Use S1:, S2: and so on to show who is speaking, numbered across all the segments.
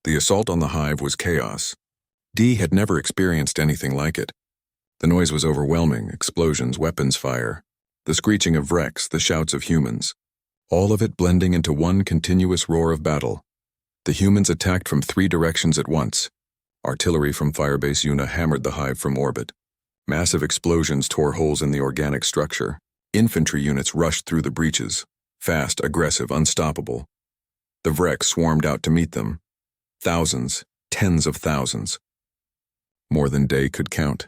S1: The assault on the hive was chaos. Dee had never experienced anything like it. The noise was overwhelming: explosions, weapons fire, the screeching of wrecks, the shouts of humans. All of it blending into one continuous roar of battle. The humans attacked from 3 directions at once. Artillery from Firebase Una hammered the hive from orbit. Massive explosions tore holes in the organic structure. Infantry units rushed through the breaches. Fast, aggressive, unstoppable. The wrecks swarmed out to meet them. Thousands, tens of thousands. More than Day could count.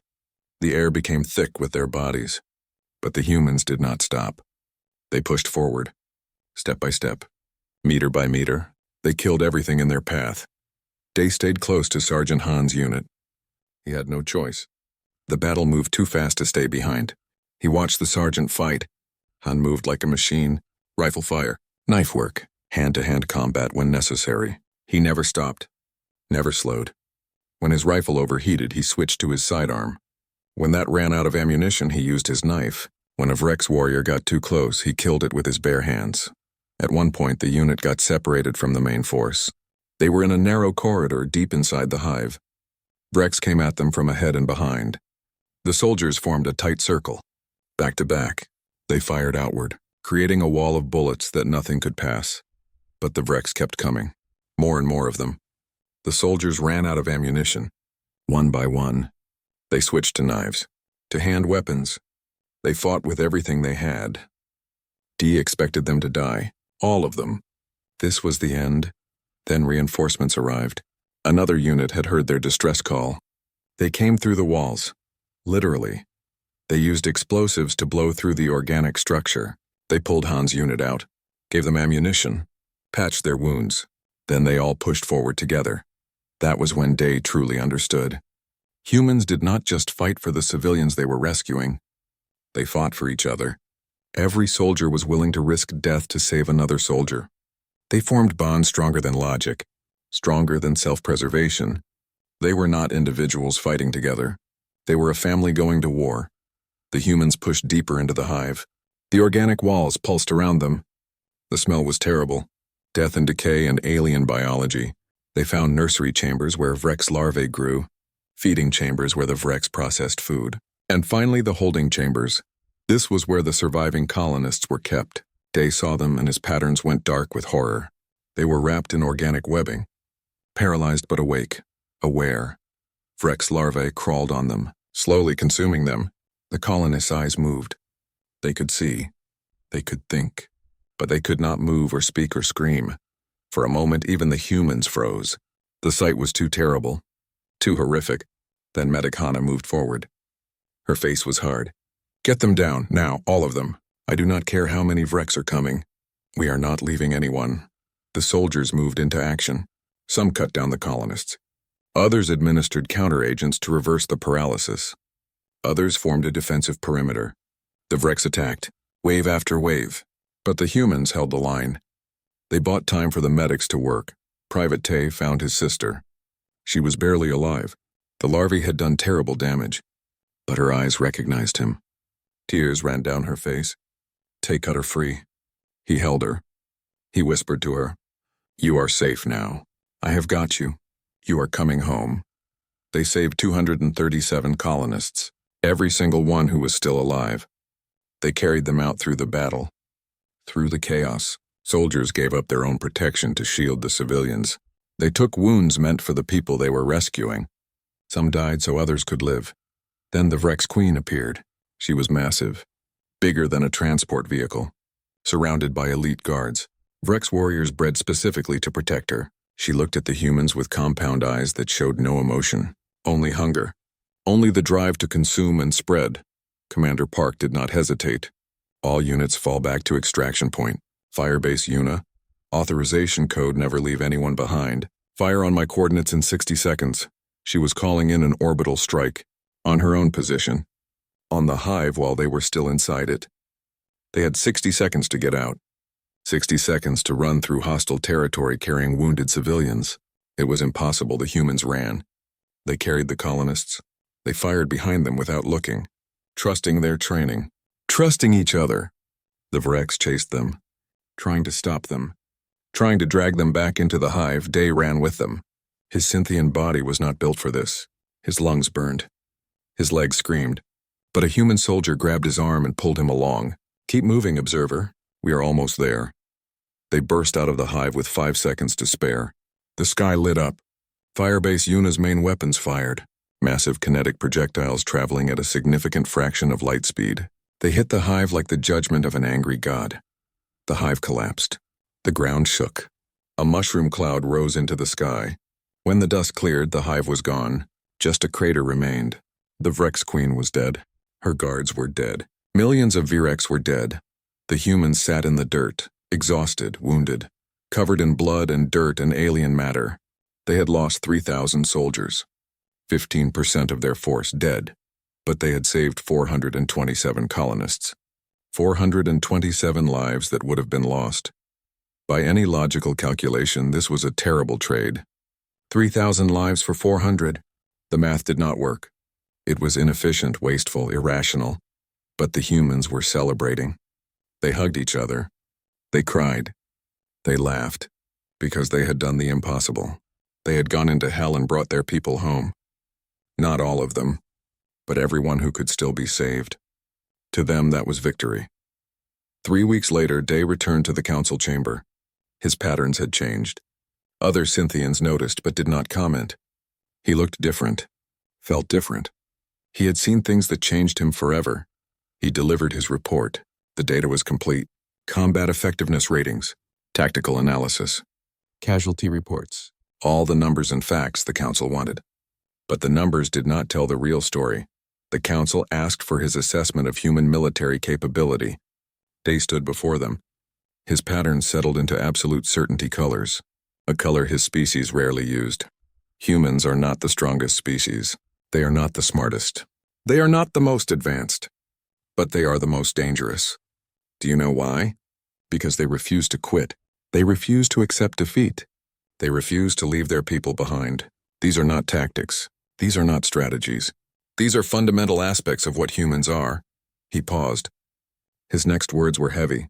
S1: The air became thick with their bodies. But the humans did not stop. They pushed forward. Step by step. Meter by meter. They killed everything in their path. Day stayed close to Sergeant Han's unit. He had no choice. The battle moved too fast to stay behind. He watched the sergeant fight. Han moved like a machine. Rifle fire, knife work, hand-to-hand combat when necessary. He never stopped. Never slowed. When his rifle overheated, he switched to his sidearm. When that ran out of ammunition, he used his knife. When a Vrex warrior got too close, he killed it with his bare hands. At one point, the unit got separated from the main force. They were in a narrow corridor deep inside the hive. Vrex came at them from ahead and behind. The soldiers formed a tight circle. Back to back, they fired outward, creating a wall of bullets that nothing could pass. But the Vrex kept coming. More and more of them. The soldiers ran out of ammunition. One by one, they switched to knives, to hand weapons. They fought with everything they had. Dee expected them to die, all of them. This was the end. Then reinforcements arrived. Another unit had heard their distress call. They came through the walls. Literally. They used explosives to blow through the organic structure. They pulled Han's unit out, gave them ammunition, patched their wounds. Then they all pushed forward together. That was when Day truly understood. Humans did not just fight for the civilians they were rescuing. They fought for each other. Every soldier was willing to risk death to save another soldier. They formed bonds stronger than logic, stronger than self-preservation. They were not individuals fighting together. They were a family going to war. The humans pushed deeper into the hive. The organic walls pulsed around them. The smell was terrible. Death and decay and alien biology. They found nursery chambers where Vrex larvae grew, feeding chambers where the Vrex processed food, and finally the holding chambers. This was where the surviving colonists were kept. Day saw them and his patterns went dark with horror. They were wrapped in organic webbing, paralyzed but awake, aware. Vrex larvae crawled on them, slowly consuming them. The colonists' eyes moved. They could see. They could think. But they could not move or speak or scream. For a moment, even the humans froze. The sight was too terrible, too horrific. Then Medic Hana moved forward. Her face was hard. "Get them down, now, all of them. I do not care how many Vrex are coming. We are not leaving anyone." The soldiers moved into action. Some cut down the colonists. Others administered counteragents to reverse the paralysis. Others formed a defensive perimeter. The Vrex attacked, wave after wave. But the humans held the line. They bought time for the medics to work. Private Tay found his sister. She was barely alive. The larvae had done terrible damage. But her eyes recognized him. Tears ran down her face. Tay cut her free. He held her. He whispered to her, "You are safe now. I have got you. You are coming home." They saved 237 colonists, every single one who was still alive. They carried them out through the battle. Through the chaos, soldiers gave up their own protection to shield the civilians. They took wounds meant for the people they were rescuing. Some died so others could live. Then the Vrex Queen appeared. She was massive, bigger than a transport vehicle, surrounded by elite guards. Vrex warriors bred specifically to protect her. She looked at the humans with compound eyes that showed no emotion, only hunger, only the drive to consume and spread. Commander Park did not hesitate. All units fall back to extraction point. Firebase Una. Authorization code: never leave anyone behind. Fire on my coordinates in 60 seconds. She was calling in an orbital strike, on her own position, on the hive while they were still inside it. They had 60 seconds to get out. 60 seconds to run through hostile territory carrying wounded civilians. It was impossible. The humans ran. They carried the colonists. They fired behind them without looking, trusting their training, trusting each other. The Vrex chased them, trying to stop them, trying to drag them back into the hive. Day ran with them. His Cynthian body was not built for this. His lungs burned. His legs screamed. But a human soldier grabbed his arm and pulled him along. "Keep moving, observer. We are almost there." They burst out of the hive with 5 seconds to spare. The sky lit up. Firebase Yuna's main weapons fired. Massive kinetic projectiles traveling at a significant fraction of light speed. They hit the hive like the judgment of an angry god. The hive collapsed. The ground shook. A mushroom cloud rose into the sky. When the dust cleared, the hive was gone. Just a crater remained. The Vrex Queen was dead. Her guards were dead. Millions of Virex were dead. The humans sat in the dirt, exhausted, wounded, covered in blood and dirt and alien matter. They had lost 3,000 soldiers. 15% of their force dead. But they had saved 427 colonists. 427 lives that would have been lost. By any logical calculation, this was a terrible trade. 3,000 lives for 400. The math did not work. It was inefficient, wasteful, irrational. But the humans were celebrating. They hugged each other. They cried. They laughed. Because they had done the impossible. They had gone into hell and brought their people home. Not all of them, but everyone who could still be saved. To them, that was victory. 3 weeks later, Day returned to the council chamber. His patterns had changed. Other Cynthians noticed but did not comment. He looked different, felt different. He had seen things that changed him forever. He delivered his report. The data was complete. Combat effectiveness ratings, tactical analysis, casualty reports, all the numbers and facts the council wanted. But the numbers did not tell the real story. The council asked for his assessment of human military capability. Day stood before them. His patterns settled into absolute certainty colors, a color his species rarely used. Humans are not the strongest species. They are not the smartest. They are not the most advanced. But they are the most dangerous. Do you know why? Because they refuse to quit. They refuse to accept defeat. They refuse to leave their people behind. These are not tactics. These are not strategies. These are fundamental aspects of what humans are. He paused. His next words were heavy.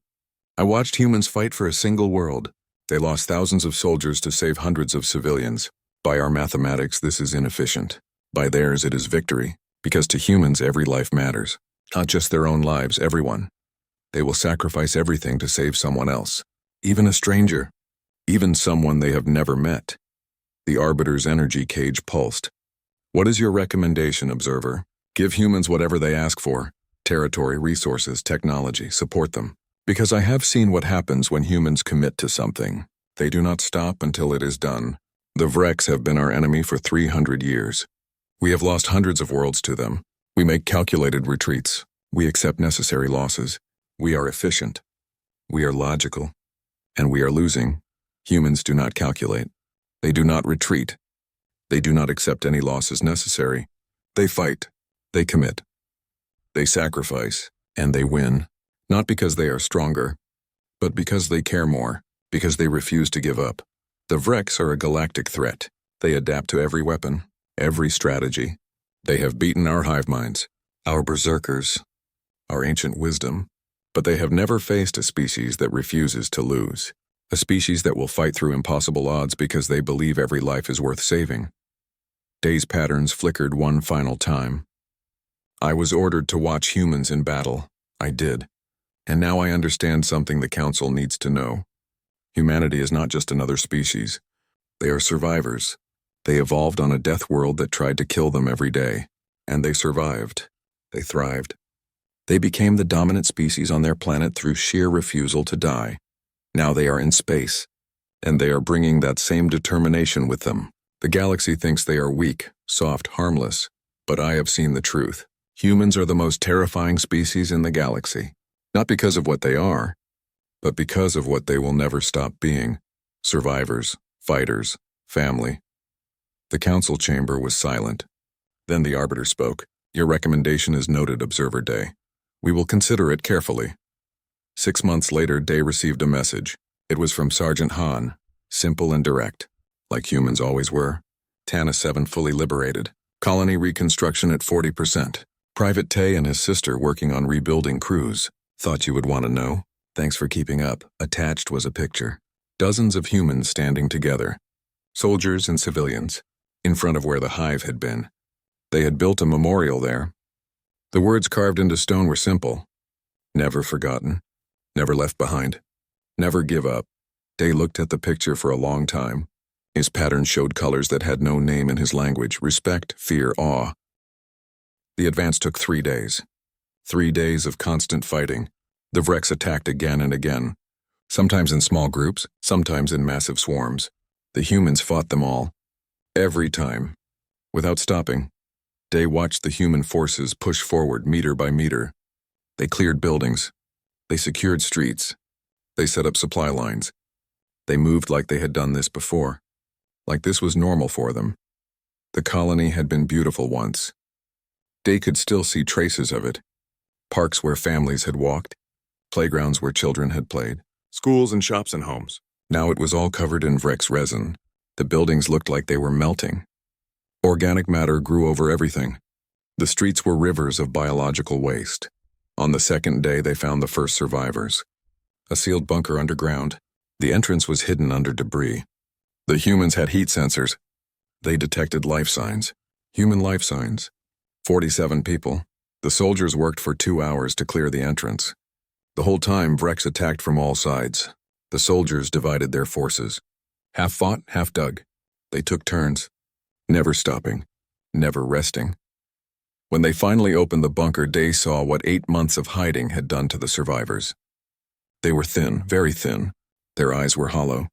S1: I watched humans fight for a single world. They lost thousands of soldiers to save hundreds of civilians. By our mathematics, this is inefficient. By theirs, it is victory. Because to humans, every life matters. Not just their own lives, everyone. They will sacrifice everything to save someone else. Even a stranger. Even someone they have never met. The Arbiter's energy cage pulsed. What is your recommendation, observer? Give humans whatever they ask for. Territory, resources, technology, support them. Because I have seen what happens when humans commit to something. They do not stop until it is done. The Vrex have been our enemy for 300 years. We have lost hundreds of worlds to them. We make calculated retreats. We accept necessary losses. We are efficient. We are logical. And we are losing. Humans do not calculate. They do not retreat. They do not accept any losses necessary. They fight. They commit. They sacrifice. And they win. Not because they are stronger, but because they care more, because they refuse to give up. The Vrex are a galactic threat. They adapt to every weapon, every strategy. They have beaten our hive minds, our berserkers, our ancient wisdom, but they have never faced a species that refuses to lose. A species that will fight through impossible odds because they believe every life is worth saving. Day's patterns flickered one final time. I was ordered to watch humans in battle. I did. And now I understand something the Council needs to know. Humanity is not just another species. They are survivors. They evolved on a death world that tried to kill them every day. And they survived. They thrived. They became the dominant species on their planet through sheer refusal to die. Now they are in space. And they are bringing that same determination with them. The galaxy thinks they are weak, soft, harmless. But I have seen the truth. Humans are the most terrifying species in the galaxy. Not because of what they are, but because of what they will never stop being. Survivors, fighters, family. The council chamber was silent. Then the Arbiter spoke. Your recommendation is noted, Observer Day. We will consider it carefully. 6 months later, Day received a message. It was from Sergeant Han, simple and direct, like humans always were. Tana 7 fully liberated. Colony reconstruction at 40%. Private Tay and his sister working on rebuilding crews. Thought you would want to know. Thanks for keeping up. Attached was a picture. Dozens of humans standing together. soldiers and civilians, in front of where the hive had been. They had built a memorial there. The words carved into stone were simple. Never forgotten, never left behind, never give up. Day looked at the picture for a long time. His pattern showed colors that had no name in his language: respect, fear, awe. The advance took 3 days. 3 days of constant fighting. The Vrex attacked again and again, sometimes in small groups, sometimes in massive swarms. The humans fought them all. Every time. Without stopping, Day watched the human forces push forward meter by meter. They cleared buildings. They secured streets. They set up supply lines. They moved like they had done this before, like this was normal for them. The colony had been beautiful once. Day could still see traces of it. Parks where families had walked, playgrounds where children had played, schools and shops and homes. Now it was all covered in Vrex resin. The buildings looked like they were melting. Organic matter grew over everything. The streets were rivers of biological waste. On the second day, they found the first survivors. A sealed bunker underground. The entrance was hidden under debris. The humans had heat sensors. They detected life signs. Human life signs. 47 people. The soldiers worked for 2 hours to clear the entrance. The whole time, Vrex attacked from all sides. The soldiers divided their forces. Half fought, half dug. They took turns, never stopping, never resting. When they finally opened the bunker, Day saw what 8 months of hiding had done to the survivors. They were thin, very thin. Their eyes were hollow.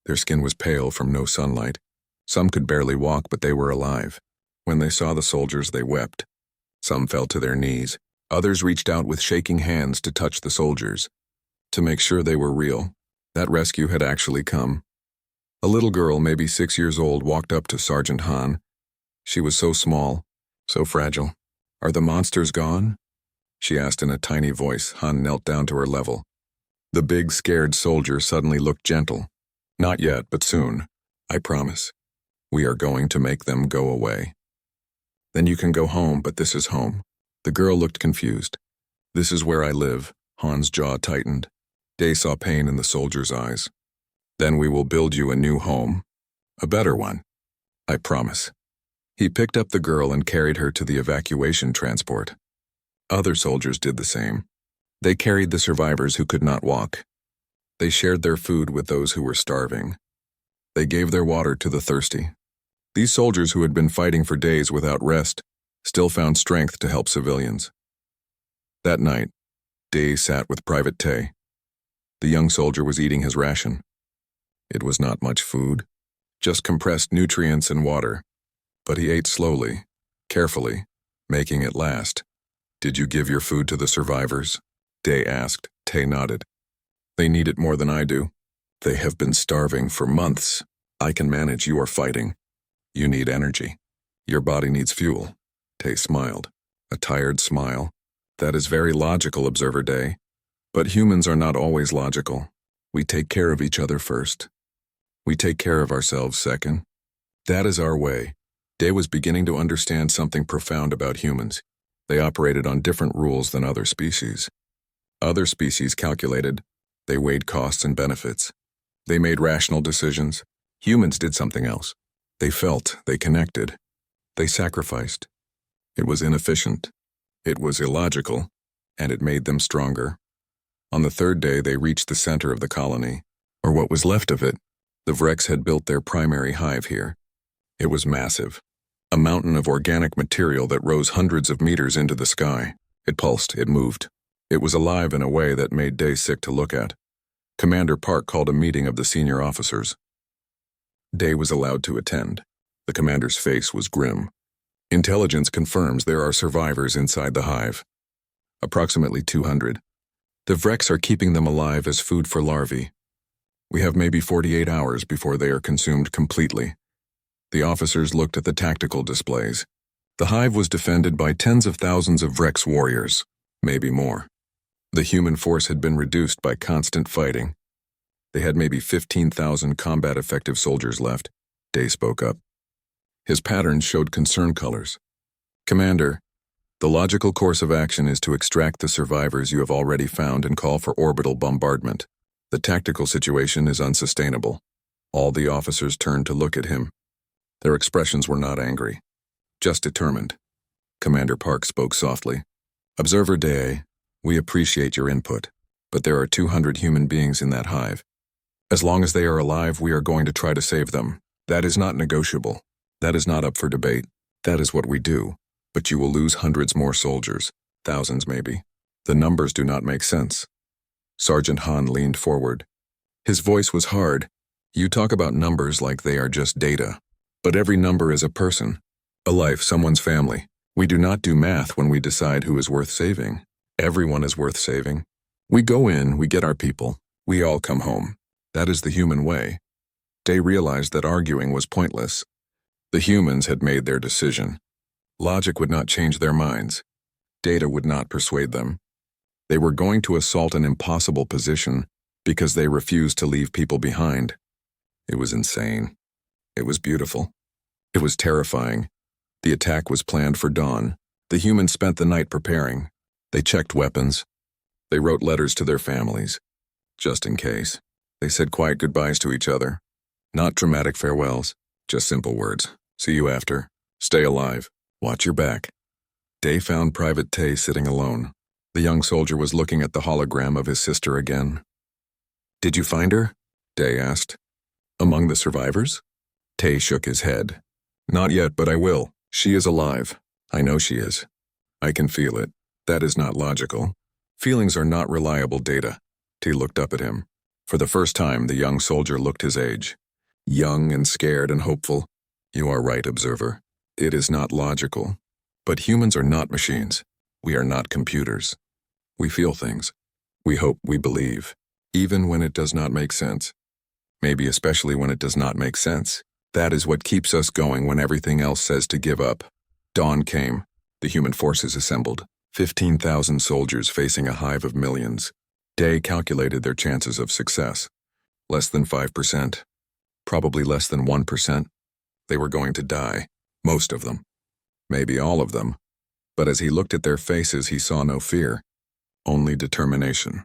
S1: Their skin was pale from no sunlight. Some could barely walk, but they were alive. When they saw the soldiers, they wept. Some fell to their knees. Others reached out with shaking hands to touch the soldiers, to make sure they were real. That rescue had actually come. A little girl, maybe 6 years old, walked up to Sergeant Han. She was so small, so fragile. "Are the monsters gone?" she asked in a tiny voice. Han knelt down to her level. The big, scared soldier suddenly looked gentle. "Not yet, but soon. I promise. We are going to make them go away. Then you can go home, but this is home." The girl looked confused. "This is where I live." Han's jaw tightened. Day saw pain in the soldier's eyes. "Then we will build you a new home. A better one. I promise." He picked up the girl and carried her to the evacuation transport. Other soldiers did the same. They carried the survivors who could not walk. They shared their food with those who were starving. They gave their water to the thirsty. These soldiers, who had been fighting for days without rest, still found strength to help civilians. That night, Day sat with Private Tay. The young soldier was eating his ration. It was not much food, just compressed nutrients and water. But he ate slowly, carefully, making it last. "Did you give your food to the survivors?" Day asked. Tay nodded. "They need it more than I do. They have been starving for months. I can manage. You are fighting. You need energy. Your body needs fuel." Tay smiled, a tired smile. "That is very logical, Observer Day. But humans are not always logical. We take care of each other first. We take care of ourselves second. That is our way." Day was beginning to understand something profound about humans. They operated on different rules than other species. Other species calculated. They weighed costs and benefits. They made rational decisions. Humans did something else. They felt, they connected. They sacrificed. It was inefficient. It was illogical, and it made them stronger. On the third day, they reached the center of the colony, or what was left of it. The Vrex had built their primary hive here. It was massive. A mountain of organic material that rose hundreds of meters into the sky. It pulsed, it moved. It was alive in a way that made Day sick to look at. Commander Park called a meeting of the senior officers. Day was allowed to attend. The commander's face was grim. "Intelligence confirms there are survivors inside the hive. Approximately 200. The Vrex are keeping them alive as food for larvae. We have maybe 48 hours before they are consumed completely." The officers looked at the tactical displays. The hive was defended by tens of thousands of Vrex warriors, maybe more. The human force had been reduced by constant fighting. They had maybe 15,000 combat-effective soldiers left. Day spoke up. His patterns showed concern colors. "Commander, the logical course of action is to extract the survivors you have already found and call for orbital bombardment. The tactical situation is unsustainable. All the officers turned to look at him. Their expressions were not angry, just determined. Commander Park spoke softly. Observer Day, we appreciate your input, but there are 200 human beings in that hive. As long as they are alive, we are going to try to save them. That is not negotiable. That is not up for debate. That is what we do. But you will lose hundreds more soldiers, thousands maybe. The numbers do not make sense. Sergeant Han leaned forward. His voice was hard. You talk about numbers like they are just data. But every number is a person, a life, someone's family. We do not do math when we decide who is worth saving. Everyone is worth saving. We go in, we get our people. We all come home. That is the human way. Day realized that arguing was pointless. The humans had made their decision. Logic would not change their minds. Data would not persuade them. They were going to assault an impossible position because they refused to leave people behind. It was insane. It was beautiful. It was terrifying. The attack was planned for dawn. The humans spent the night preparing. They checked weapons. They wrote letters to their families, just in case. They said quiet goodbyes to each other. Not dramatic farewells, just simple words. See you after. Stay alive. Watch your back. Day found Private Tay sitting alone. The young soldier was looking at the hologram of his sister again. Did you find her? Day asked. Among the survivors? Tay shook his head. Not yet, but I will. She is alive. I know she is. I can feel it. That is not logical. Feelings are not reliable data. Tay looked up at him. For the first time, the young soldier looked his age. Young and scared and hopeful. You are right, observer. It is not logical. But humans are not machines. We are not computers. We feel things. We hope, we believe. Even when it does not make sense. Maybe especially when it does not make sense. That is what keeps us going when everything else says to give up. Dawn came. The human forces assembled. 15,000 soldiers facing a hive of millions. Day calculated their chances of success. Less than 5%. Probably less than 1%. They were going to die. Most of them. Maybe all of them. But as he looked at their faces, he saw no fear. Only determination.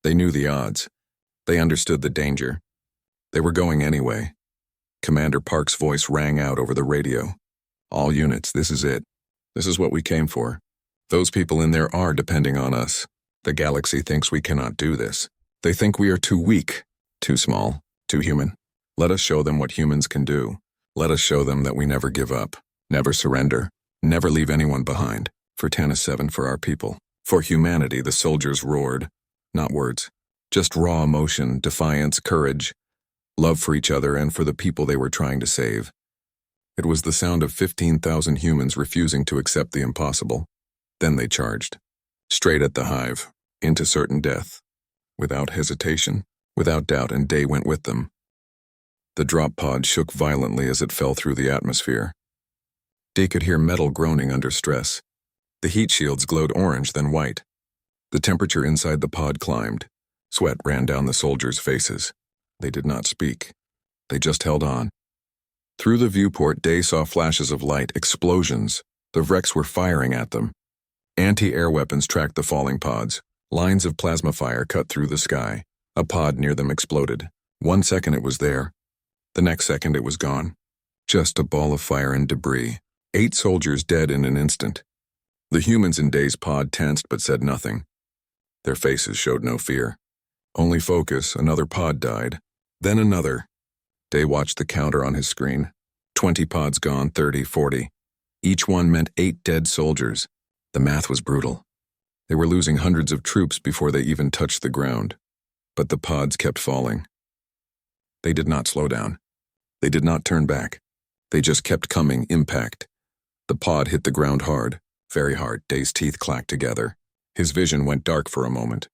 S1: They knew the odds. They understood the danger. They were going anyway. Commander Park's voice rang out over the radio. All units, this is it. This is what we came for. Those people in there are depending on us. The galaxy thinks we cannot do this. They think we are too weak, too small, too human. Let us show them what humans can do. Let us show them that we never give up, never surrender, never leave anyone behind. For Tannis 7 for our people. For humanity, the soldiers roared. Not words. Just raw emotion, defiance, courage. Love for each other and for the people they were trying to save. It was the sound of 15,000 humans refusing to accept the impossible. Then they charged. Straight at the hive, into certain death. Without hesitation, without doubt, and Day went with them. The drop pod shook violently as it fell through the atmosphere. Day could hear metal groaning under stress. The heat shields glowed orange, then white. The temperature inside the pod climbed. Sweat ran down the soldiers' faces. They did not speak. They just held on. Through the viewport, Day saw flashes of light, explosions. The Vrex were firing at them. Anti-air weapons tracked the falling pods. Lines of plasma fire cut through the sky. A pod near them exploded. 1 second it was there. The next second it was gone. Just a ball of fire and debris. 8 soldiers dead in an instant. The humans in Day's pod tensed but said nothing. Their faces showed no fear. Only focus. Another pod died. Then another. Day watched the counter on his screen. 20 pods gone, 30, 40. Each one meant 8 dead soldiers. The math was brutal. They were losing hundreds of troops before they even touched the ground. But the pods kept falling. They did not slow down. They did not turn back. They just kept coming, impact. The pod hit the ground hard, very hard. Day's teeth clacked together. His vision went dark for a moment.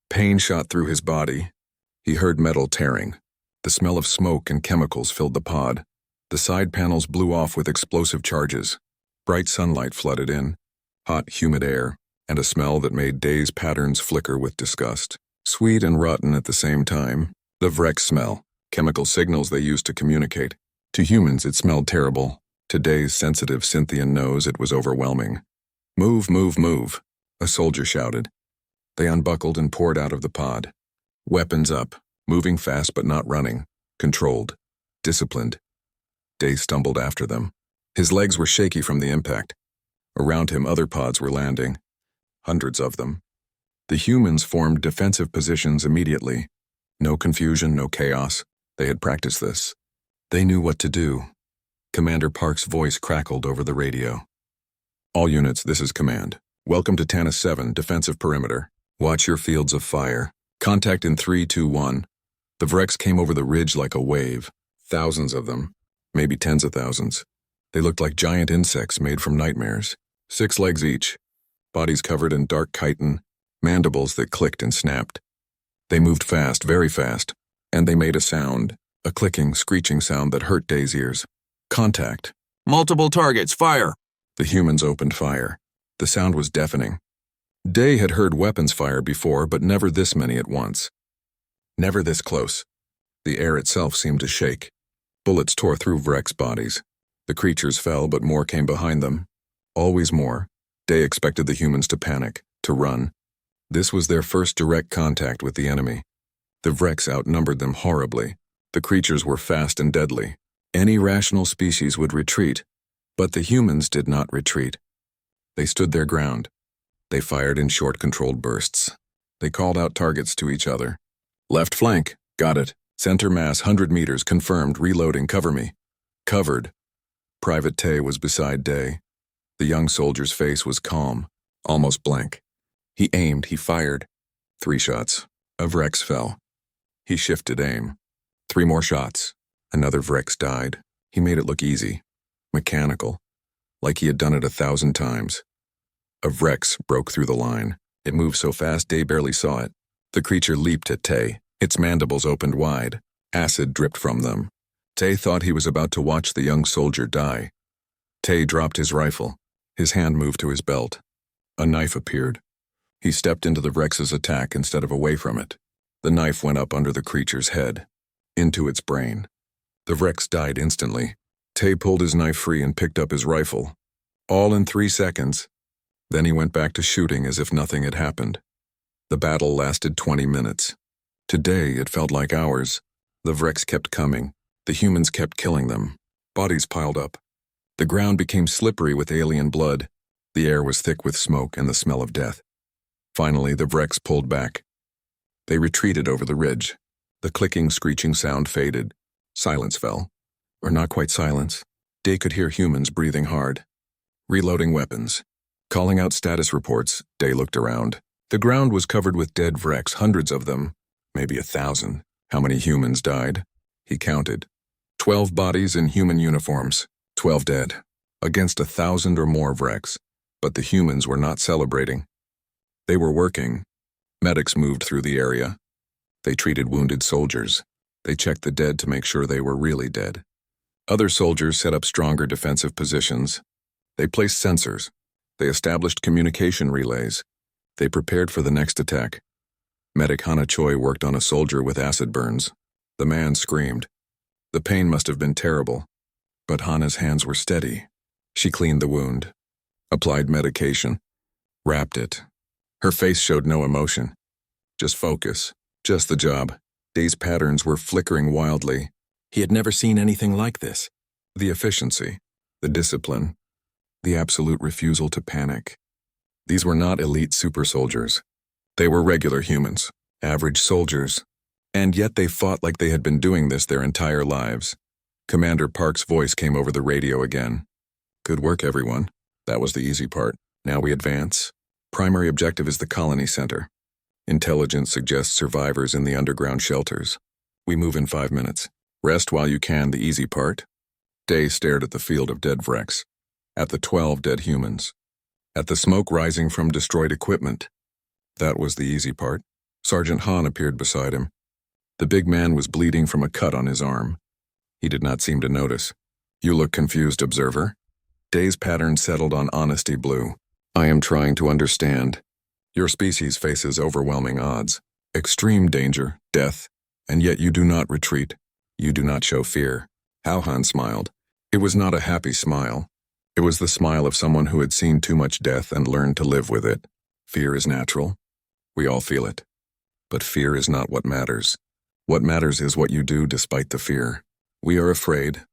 S1: Pain shot through his body. He heard metal tearing. The smell of smoke and chemicals filled the pod. The side panels blew off with explosive charges. Bright sunlight flooded in. Hot, humid air, and a smell that made Day's patterns flicker with disgust. Sweet and rotten at the same time. The Vrex smell, chemical signals they used to communicate. To humans, it smelled terrible. To Day's sensitive Cynthian nose, it was overwhelming. Move, move, move, a soldier shouted. They unbuckled and poured out of the pod. Weapons up, moving fast but not running. controlled, disciplined. Day stumbled after them. His legs were shaky from the impact. Around him, other pods were landing. Hundreds of them. The humans formed defensive positions immediately. No confusion, no chaos. They had practiced this. They knew what to do. Commander Park's voice crackled over the radio. All units, this is command. Welcome to Tanis 7, defensive perimeter. Watch your fields of fire. Contact in 3, 2, 1. The Vrex came over the ridge like a wave. Thousands of them. Maybe tens of thousands. They looked like giant insects made from nightmares. 6 legs each. Bodies covered in dark chitin. Mandibles that clicked and snapped. They moved fast, very fast. And they made a sound. A clicking, screeching sound that hurt Day's ears. Contact.
S2: Multiple targets, fire!
S1: The humans opened fire. The sound was deafening. Day had heard weapons fire before, but never this many at once. Never this close. The air itself seemed to shake. Bullets tore through Vrex bodies. The creatures fell, but more came behind them. Always more. Day expected the humans to panic, to run. This was their first direct contact with the enemy. The Vrex outnumbered them horribly. The creatures were fast and deadly. Any rational species would retreat, but the humans did not retreat. They stood their ground. They fired in short, controlled bursts. They called out targets to each other. Left flank, got it. Center mass, 100 meters, confirmed, reloading, cover me. Covered. Private Tay was beside Day. The young soldier's face was calm, almost blank. He aimed, he fired. 3 shots. A Vrex fell. He shifted aim. 3 more shots. Another Vrex died. He made it look easy. Mechanical. Like he had done it 1,000 times. A Vrex broke through the line. It moved so fast Day barely saw it. The creature leaped at Tay. Its mandibles opened wide. Acid dripped from them. Tay thought he was about to watch the young soldier die. Tay dropped his rifle. His hand moved to his belt. A knife appeared. He stepped into the Vrex's attack instead of away from it. The knife went up under the creature's head, into its brain. The Vrex died instantly. Tay pulled his knife free and picked up his rifle. All in 3 seconds. Then he went back to shooting as if nothing had happened. The battle lasted 20 minutes. Today it felt like hours. The Vrex kept coming. The humans kept killing them. Bodies piled up. The ground became slippery with alien blood. The air was thick with smoke and the smell of death. Finally, the Vrex pulled back. They retreated over the ridge. The clicking, screeching sound faded. Silence fell. Or not quite silence. Day could hear humans breathing hard. Reloading weapons. Calling out status reports, Day looked around. The ground was covered with dead Vrex, hundreds of them. Maybe 1,000. How many humans died? He counted. 12 bodies in human uniforms. 12 dead. Against 1,000 or more Vrex. But the humans were not celebrating. They were working. Medics moved through the area. They treated wounded soldiers. They checked the dead to make sure they were really dead. Other soldiers set up stronger defensive positions. They placed sensors. They established communication relays. They prepared for the next attack. Medic Hana Choi worked on a soldier with acid burns. The man screamed. The pain must have been terrible, but Hana's hands were steady. She cleaned the wound, applied medication, wrapped it. Her face showed no emotion. Just focus, just the job. Day's patterns were flickering wildly. He had never seen anything like this. The efficiency, the discipline, the absolute refusal to panic. These were not elite super soldiers. They were regular humans, average soldiers. And yet they fought like they had been doing this their entire lives. Commander Park's voice came over the radio again. Good work, everyone. That was the easy part. Now we advance. Primary objective is the colony center. Intelligence suggests survivors in the underground shelters. We move in 5 minutes. Rest while you can, the easy part. Day stared at the field of dead Vrex. At the 12 dead humans. At the smoke rising from destroyed equipment. That was the easy part. Sergeant Han appeared beside him. The big man was bleeding from a cut on his arm. He did not seem to notice. You look confused, observer. Day's pattern settled on honesty blue. I am trying to understand. Your species faces overwhelming odds, extreme danger, death, and yet you do not retreat. You do not show fear. How Han smiled. It was not a happy smile. It was the smile of someone who had seen too much death and learned to live with it. Fear is natural. We all feel it. But fear is not what matters. What matters is what you do despite the fear. We are afraid,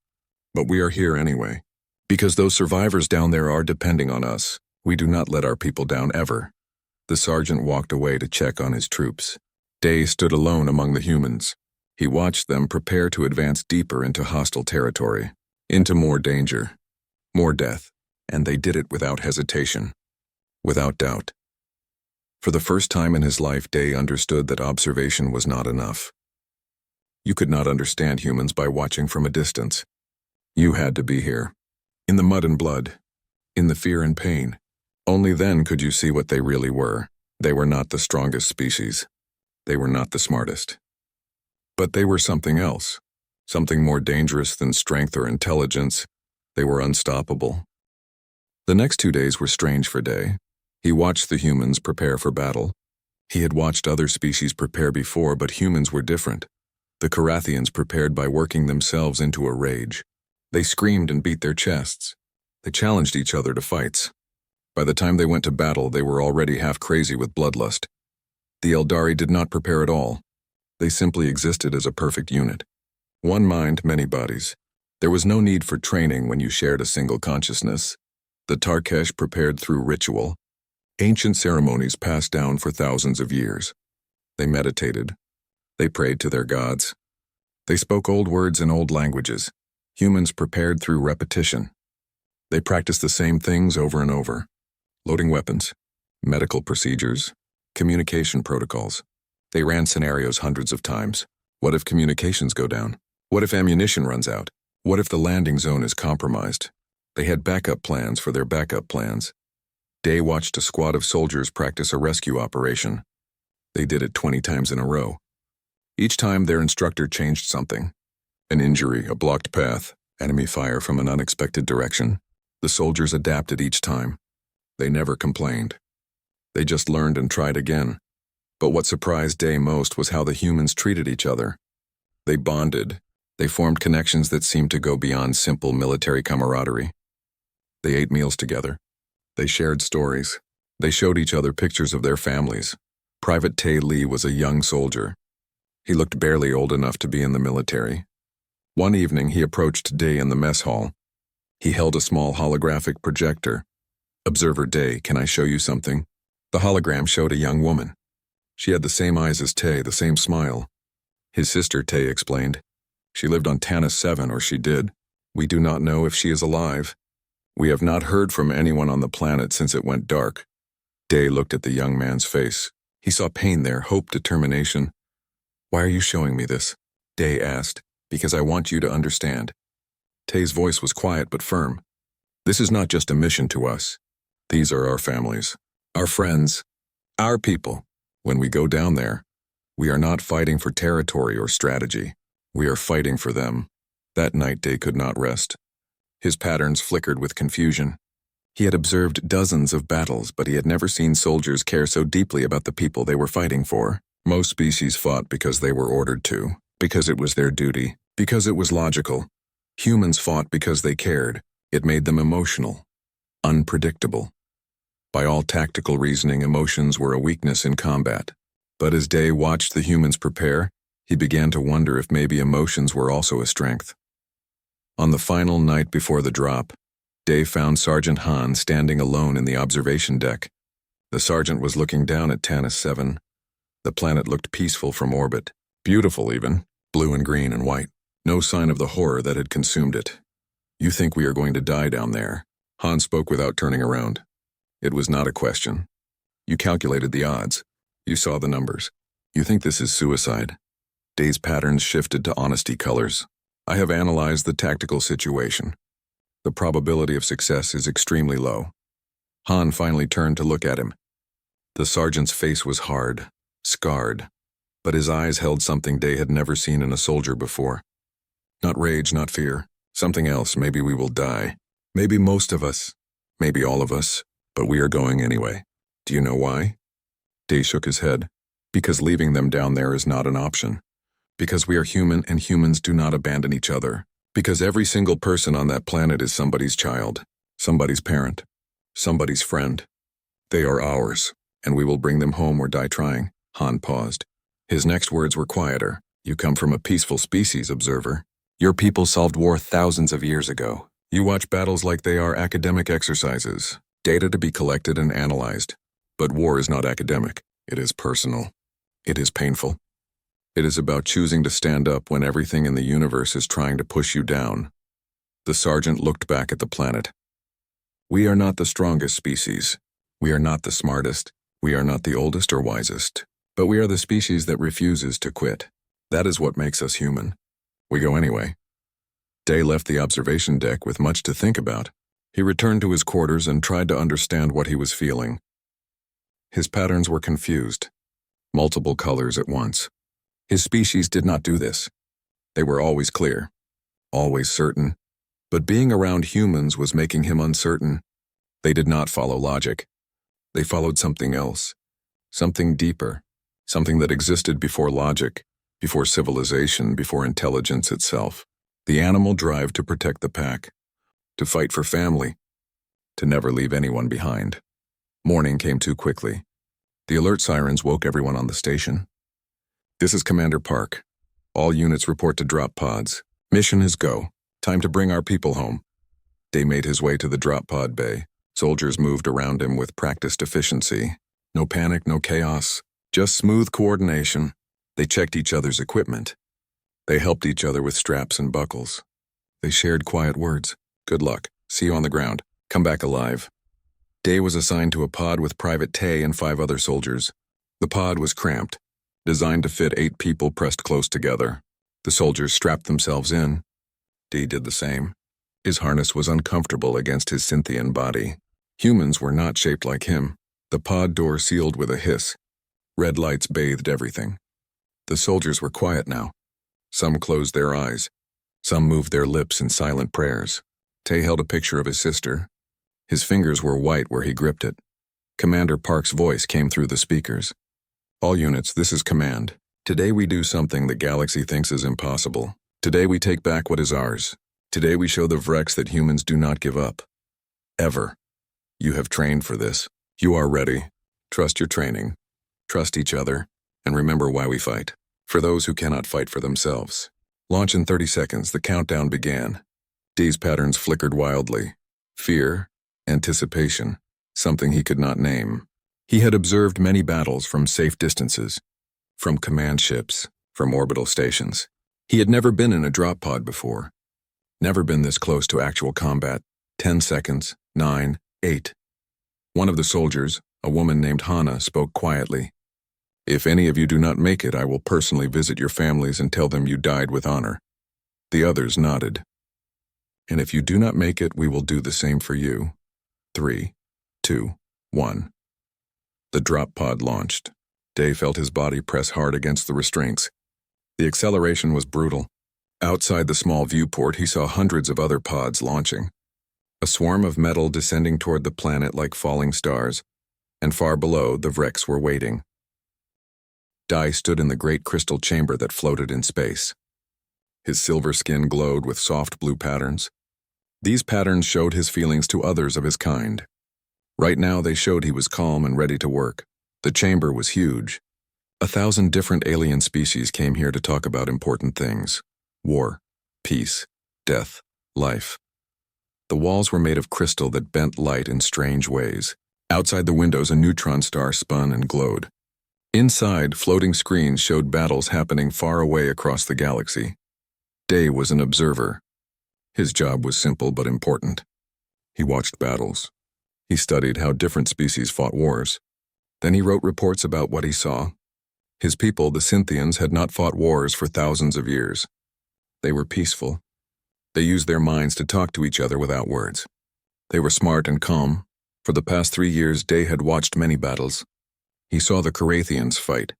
S1: but we are here anyway. Because those survivors down there are depending on us, we do not let our people down ever. The sergeant walked away to check on his troops. Day stood alone among the humans. He watched them prepare to advance deeper into hostile territory, into more danger, more death, and they did it without hesitation, without doubt. For the first time in his life, Day understood that observation was not enough. You could not understand humans by watching from a distance. You had to be here, in the mud and blood, in the fear and pain. Only then could you see what they really were. They were not the strongest species. They were not the smartest. But they were something else, something more dangerous than strength or intelligence. They were unstoppable. The next 2 days were strange for Day. He watched the humans prepare for battle. He had watched other species prepare before, but humans were different. The Carathians prepared by working themselves into a rage. They screamed and beat their chests. They challenged each other to fights. By the time they went to battle, they were already half crazy with bloodlust. The Eldari did not prepare at all. They simply existed as a perfect unit. One mind, many bodies. There was no need for training when you shared a single consciousness. The Tarkesh prepared through ritual, ancient ceremonies passed down for thousands of years. They meditated. They prayed to their gods. They spoke old words in old languages. Humans prepared through repetition. They practiced the same things over and over. Loading weapons, medical procedures, communication protocols. They ran scenarios hundreds of times. What if communications go down? What if ammunition runs out? What if the landing zone is compromised? They had backup plans for their backup plans. Day watched a squad of soldiers practice a rescue operation. They did it 20 times in a row. Each time their instructor changed something. An injury, a blocked path, enemy fire from an unexpected direction. The soldiers adapted each time. They never complained. They just learned and tried again. But what surprised Day most was how the humans treated each other. They bonded. They formed connections that seemed to go beyond simple military camaraderie. They ate meals together. They shared stories. They showed each other pictures of their families. Private Tae Lee was a young soldier. He looked barely old enough to be in the military. One evening, he approached Day in the mess hall. He held a small holographic projector. "Observer Day, can I show you something?" The hologram showed a young woman. She had the same eyes as Tae, the same smile. His sister, Tae explained. "She lived on Tanis 7, or she did. We do not know if she is alive. We have not heard from anyone on the planet since it went dark." Day looked at the young man's face. He saw pain there, hope, determination. "Why are you showing me this?" Day asked. "Because I want you to understand." Tae's voice was quiet but firm. "This is not just a mission to us. These are our families, our friends, our people. When we go down there, we are not fighting for territory or strategy. We are fighting for them." That night, Day could not rest. His patterns flickered with confusion. He had observed dozens of battles, but he had never seen soldiers care so deeply about the people they were fighting for. Most species fought because they were ordered to, because it was their duty, because it was logical. Humans fought because they cared. It made them emotional, unpredictable. By all tactical reasoning, emotions were a weakness in combat. But as Day watched the humans prepare, he began to wonder if maybe emotions were also a strength. On the final night before the drop, Day found Sergeant Han standing alone in the observation deck. The sergeant was looking down at Tanis 7. The planet looked peaceful from orbit, beautiful even, blue and green and white. No sign of the horror that had consumed it. "You think we are going to die down there?" Han spoke without turning around. It was not a question. "You calculated the odds. You saw the numbers. You think this is suicide?" Day's patterns shifted to honesty colors. "I have analyzed the tactical situation. The probability of success is extremely low." Han finally turned to look at him. The sergeant's face was hard, scarred, but his eyes held something Day had never seen in a soldier before. Not rage, not fear. Something else. "Maybe we will die. Maybe most of us. Maybe all of us. But we are going anyway. Do you know why?" Day shook his head. "Because leaving them down there is not an option. Because we are human and humans do not abandon each other. Because every single person on that planet is somebody's child, somebody's parent, somebody's friend. They are ours, and we will bring them home or die trying." Han paused. His next words were quieter, You come from a peaceful species, observer. Your people solved war thousands of years ago. You watch battles like they are academic exercises, data to be collected and analyzed. But war is not academic. It is personal. It is painful. It is about choosing to stand up when everything in the universe is trying to push you down. The sergeant looked back at the planet. We are not the strongest species. We are not the smartest. We are not the oldest or wisest. But we are the species that refuses to quit. That is what makes us human. We go anyway. Day left the observation deck with much to think about. He returned to his quarters and tried to understand what he was feeling. His patterns were confused. Multiple colors at once. His species did not do this. They were always clear, always certain. But being around humans was making him uncertain. They did not follow logic. They followed something else, something deeper, something that existed before logic, before civilization, before intelligence itself. The animal drive to protect the pack, to fight for family, to never leave anyone behind. Morning came too quickly. The alert sirens woke everyone on the station. This is Commander Park. All units report to drop pods. Mission is go. Time to bring our people home. Day made his way to the drop pod bay. Soldiers moved around him with practiced efficiency. No panic, no chaos, just smooth coordination. They checked each other's equipment. They helped each other with straps and buckles. They shared quiet words. Good luck. See you on the ground. Come back alive. Day was assigned to a pod with Private Tay and 5 other soldiers. The pod was cramped, designed to fit 8 people pressed close together. The soldiers strapped themselves in. Day did the same. His harness was uncomfortable against his Synthian body. Humans were not shaped like him. The pod door sealed with a hiss. Red lights bathed everything. The soldiers were quiet now. Some closed their eyes. Some moved their lips in silent prayers. Tay held a picture of his sister. His fingers were white where he gripped it. Commander Park's voice came through the speakers. All units, this is command. Today we do something the galaxy thinks is impossible. Today we take back what is ours. Today we show the Vrex that humans do not give up. Ever. You have trained for this. You are ready. Trust your training. Trust each other. And remember why we fight. For those who cannot fight for themselves. Launch in 30 seconds. The countdown began. Day's patterns flickered wildly. Fear, anticipation, something he could not name. He had observed many battles from safe distances, from command ships, from orbital stations. He had never been in a drop pod before. Never been this close to actual combat. 10 seconds, 9, 8. One of the soldiers, a woman named Hana, spoke quietly. If any of you do not make it, I will personally visit your families and tell them you died with honor. The others nodded. And if you do not make it, we will do the same for you. 3, 2, 1. The drop pod launched. Day felt his body press hard against the restraints. The acceleration was brutal. Outside the small viewport, he saw hundreds of other pods launching. A swarm of metal descending toward the planet like falling stars, and far below, the Vrex were waiting. Dai stood in the great crystal chamber that floated in space. His silver skin glowed with soft blue patterns. These patterns showed his feelings to others of his kind. Right now they showed he was calm and ready to work. The chamber was huge. 1,000 different alien species came here to talk about important things. War, peace, death, life. The walls were made of crystal that bent light in strange ways. Outside the windows, a neutron star spun and glowed. Inside, floating screens showed battles happening far away across the galaxy. Day was an observer. His job was simple but important. He watched battles. He studied how different species fought wars. Then he wrote reports about what he saw. His people, the Synthians, had not fought wars for thousands of years. They were peaceful. They used their minds to talk to each other without words. They were smart and calm. For the past 3 years, Day had watched many battles. He saw the Carathians fight.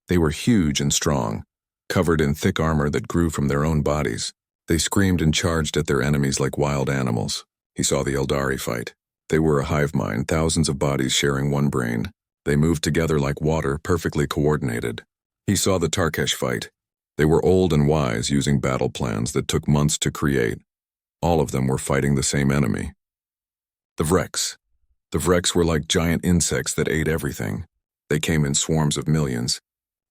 S1: They were huge and strong, covered in thick armor that grew from their own bodies. They screamed and charged at their enemies like wild animals. He saw the Eldari fight. They were a hive mind, thousands of bodies sharing one brain. They moved together like water, perfectly coordinated. He saw the Tarkesh fight. They were old and wise, using battle plans that took months to create. All of them were fighting the same enemy. The Vrex. The Vrex were like giant insects that ate everything. They came in swarms of millions.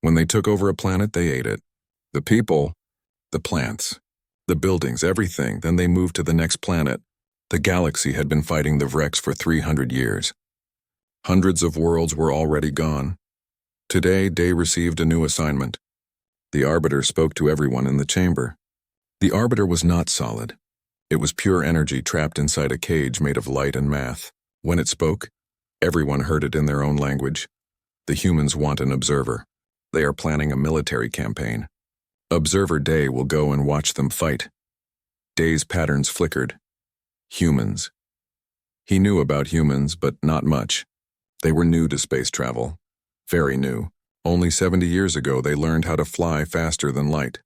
S1: When they took over a planet, they ate it. The people, the plants, the buildings, everything. Then they moved to the next planet. The galaxy had been fighting the Vrex for 300 years. Hundreds of worlds were already gone. Today, Day received a new assignment. The Arbiter spoke to everyone in the chamber. The Arbiter was not solid. It was pure energy trapped inside a cage made of light and math. When it spoke, everyone heard it in their own language. The humans want an observer. They are planning a military campaign. Observer Day will go and watch them fight. Day's patterns flickered. Humans. He knew about humans, but not much. They were new to space travel. Very new. Only 70 years ago they learned how to fly faster than light.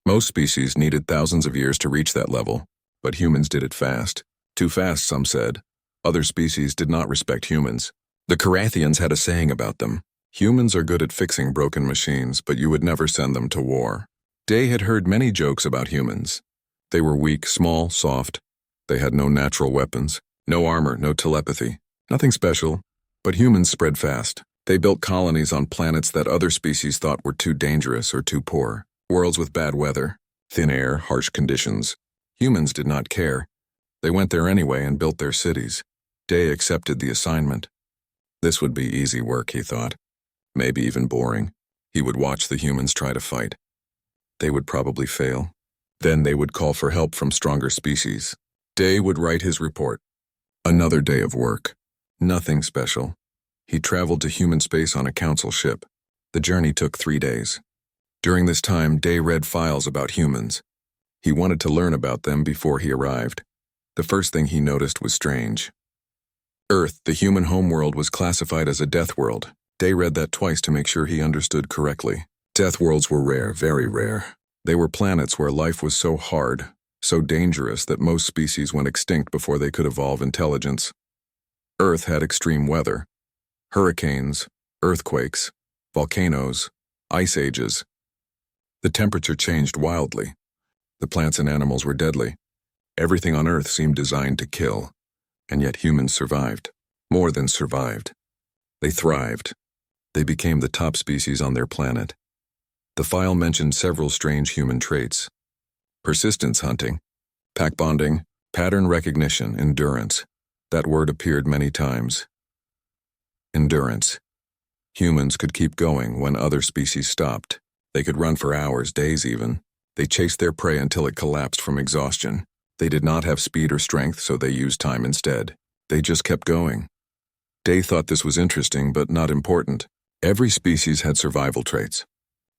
S1: Most species needed thousands of years to reach that level, but humans did it fast. Too fast, some said. Other species did not respect humans. The Carathians had a saying about them. Humans are good at fixing broken machines, but you would never send them to war. Day had heard many jokes about humans. They were weak, small, soft. They had no natural weapons, no armor, no telepathy. Nothing special, but humans spread fast. They built colonies on planets that other species thought were too dangerous or too poor. Worlds with bad weather, thin air, harsh conditions. Humans did not care. They went there anyway and built their cities. Day accepted the assignment. This would be easy work, he thought. Maybe even boring. He would watch the humans try to fight. They would probably fail. Then they would call for help from stronger species. Day would write his report. Another day of work. Nothing special. He traveled to human space on a council ship. The journey took 3 days. During this time, Day read files about humans. He wanted to learn about them before he arrived. The first thing he noticed was strange. Earth, the human homeworld, was classified as a death world. Day read that twice to make sure he understood correctly. Death worlds were rare, very rare. They were planets where life was so hard, so dangerous that most species went extinct before they could evolve intelligence. Earth had extreme weather. Hurricanes, earthquakes, volcanoes, ice ages. The temperature changed wildly. The plants and animals were deadly. Everything on Earth seemed designed to kill. And yet humans survived. More than survived. They thrived. They became the top species on their planet. The file mentioned several strange human traits. Persistence hunting, pack bonding, pattern recognition, endurance. That word appeared many times. Endurance. Humans could keep going when other species stopped. They could run for hours, days even. They chased their prey until it collapsed from exhaustion. They did not have speed or strength, so they used time instead. They just kept going. Day thought this was interesting, but not important. Every species had survival traits.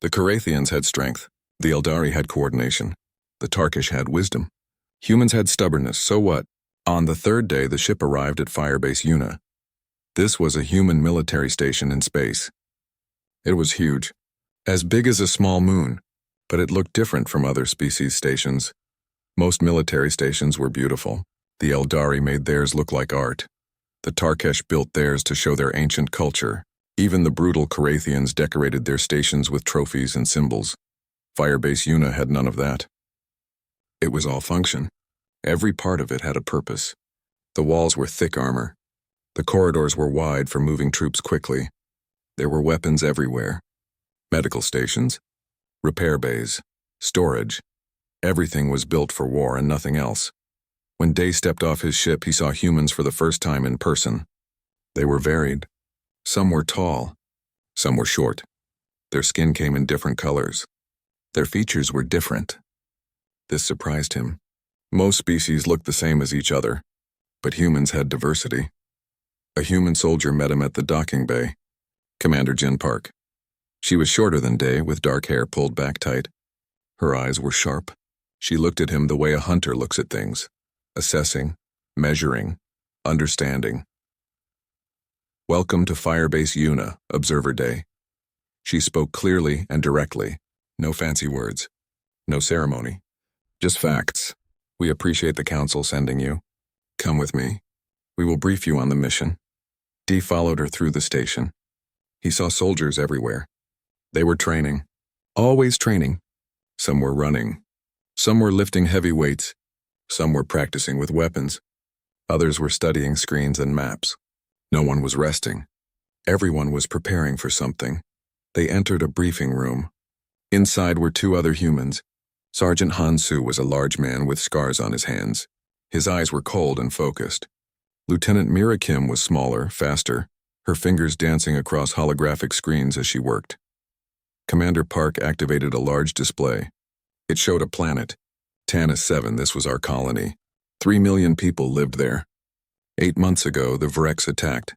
S1: The Carathians had strength. The Eldari had coordination. The Tarkish had wisdom. Humans had stubbornness, so what? On the third day, the ship arrived at Firebase Una. This was a human military station in space. It was huge, as big as a small moon, but it looked different from other species' stations. Most military stations were beautiful. The Eldari made theirs look like art. The Tarkesh built theirs to show their ancient culture. Even the brutal Carathians decorated their stations with trophies and symbols. Firebase Una had none of that. It was all function. Every part of it had a purpose. The walls were thick armor. The corridors were wide for moving troops quickly. There were weapons everywhere. Medical stations, repair bays, storage. Everything was built for war and nothing else. When Day stepped off his ship, he saw humans for the first time in person. They were varied. Some were tall. Some were short. Their skin came in different colors. Their features were different. This surprised him. Most species looked the same as each other, but humans had diversity. A human soldier met him at the docking bay. Commander Jin Park. She was shorter than Day, with dark hair pulled back tight. Her eyes were sharp. She looked at him the way a hunter looks at things, assessing, measuring, understanding. Welcome to Firebase Una, Observer Day. She spoke clearly and directly. No fancy words. No ceremony. Just facts. We appreciate the council sending you. Come with me. We will brief you on the mission. Dee followed her through the station. He saw soldiers everywhere. They were training. Always training. Some were running. Some were lifting heavy weights. Some were practicing with weapons. Others were studying screens and maps. No one was resting. Everyone was preparing for something. They entered a briefing room. Inside were two other humans. Sergeant Hansu was a large man with scars on his hands. His eyes were cold and focused. Lieutenant Mira Kim was smaller, faster, her fingers dancing across holographic screens as she worked. Commander Park activated a large display. It showed a planet. Tanis 7, this was our colony. 3 million people lived there. 8 months ago, the Vrex attacked.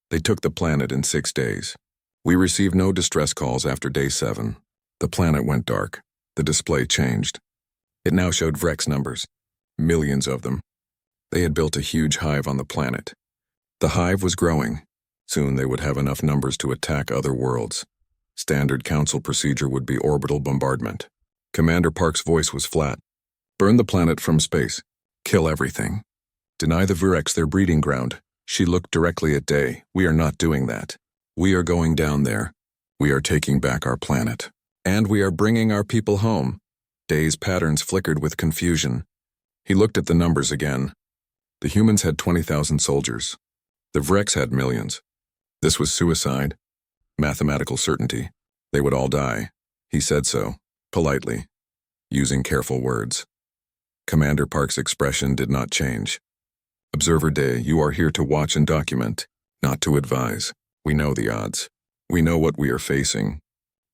S1: They took the planet in 6 days. We received no distress calls after day 7. The planet went dark. The display changed. It now showed Vrex numbers. Millions of them. They had built a huge hive on the planet. The hive was growing. Soon they would have enough numbers to attack other worlds. Standard council procedure would be orbital bombardment. Commander Park's voice was flat. Burn the planet from space. Kill everything. Deny the Vurex their breeding ground. She looked directly at Day. We are not doing that. We are going down there. We are taking back our planet. And we are bringing our people home. Day's patterns flickered with confusion. He looked at the numbers again. The humans had 20,000 soldiers. The Vrex had millions. This was suicide. Mathematical certainty. They would all die. He said so, politely, using careful words. Commander Park's expression did not change. Observer Day, you are here to watch and document, not to advise. We know the odds. We know what we are facing.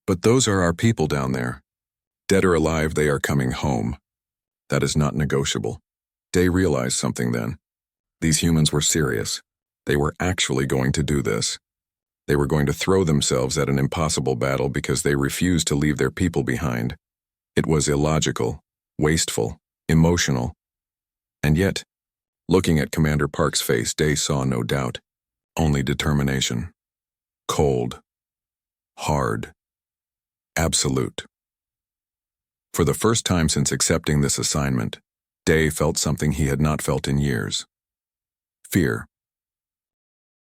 S1: But those are our people down there. Dead or alive, they are coming home. That is not negotiable. Day realized something then. These humans were serious. They were actually going to do this. They were going to throw themselves at an impossible battle because they refused to leave their people behind. It was illogical, wasteful, emotional. And yet, looking at Commander Park's face, Day saw no doubt, only determination. Cold. Hard. Absolute. For the first time since accepting this assignment, Day felt something he had not felt in years. Fear.